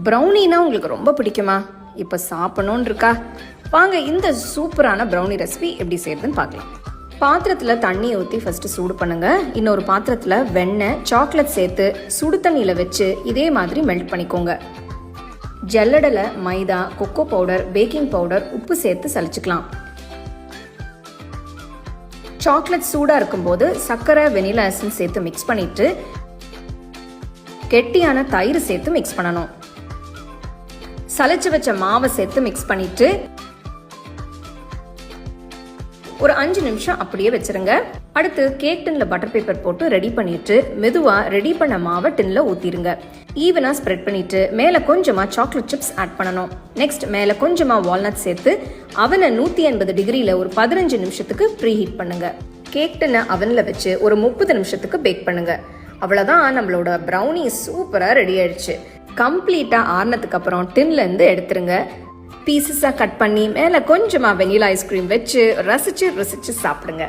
ப்ரௌனினா உங்களுக்கு ரொம்ப பிடிக்குமா? இப்போ சாப்பிடணும்னு இருக்கா? வாங்க இந்த சூப்பரான ப்ரௌனி ரெசிபி எப்படி செய்யறதுன்னு பார்க்கலாம். பாத்திரத்தில் தண்ணியை ஊற்றி ஃபஸ்ட்டு சூடு பண்ணுங்க. இன்னொரு பாத்திரத்தில் வெண்ணெய், சாக்லேட் சேர்த்து சுடு தண்ணியில் வச்சு இதே மாதிரி மெல்ட் பண்ணிக்கோங்க. ஜல்லடலை மைதா, கொக்கோ பவுடர், பேக்கிங் பவுடர், உப்பு சேர்த்து சலிச்சுக்கலாம். சாக்லேட் சூடாக இருக்கும்போது சர்க்கரை, வெனிலா எசன்ஸ் சேர்த்து மிக்ஸ் பண்ணிட்டு கெட்டியான தயிர் சேர்த்து மிக்ஸ் பண்ணணும். சலிச்சு வச்ச மாவை சேர்த்து மிக்ஸ் பண்ணிட்டு ஒரு 5 நிமிஷம் அப்படியே வச்சிருங்க. அடுத்து கேக் டின்ல பட்டர் பேப்பர் போட்டு ரெடி பண்ணிட்டு மெதுவா ரெடி பண்ண மாவை டின்ல ஊத்திருங்க. ஈவனா ஸ்ப்ரெட் பண்ணிட்டு மேல கொஞ்சமா சாக்லேட் சிப்ஸ் ஆட் பண்ணணும். நெக்ஸ்ட் மேல கொஞ்சமா வால்நட் சேர்த்து அவனை 180 டிகிரில ஒரு 15 நிமிஷத்துக்கு ப்ரீ ஹீட் பண்ணுங்க. கேக் டின்னை அவன்ல வச்சு ஒரு 30 நிமிஷத்துக்கு பேக் பண்ணுங்க. அவ்வளவுதான், நம்மளோட ப்ரௌனி சூப்பரா ரெடி ஆயிடுச்சு. கம்ப்ளீட்டா ஆறுனதுக்கு அப்புறம் டின்ல இருந்து எடுத்துருங்க. பீசஸா கட் பண்ணி மேல கொஞ்சமா வெனிலா ஐஸ்கிரீம் வச்சு ரசிச்சு சாப்பிடுங்க.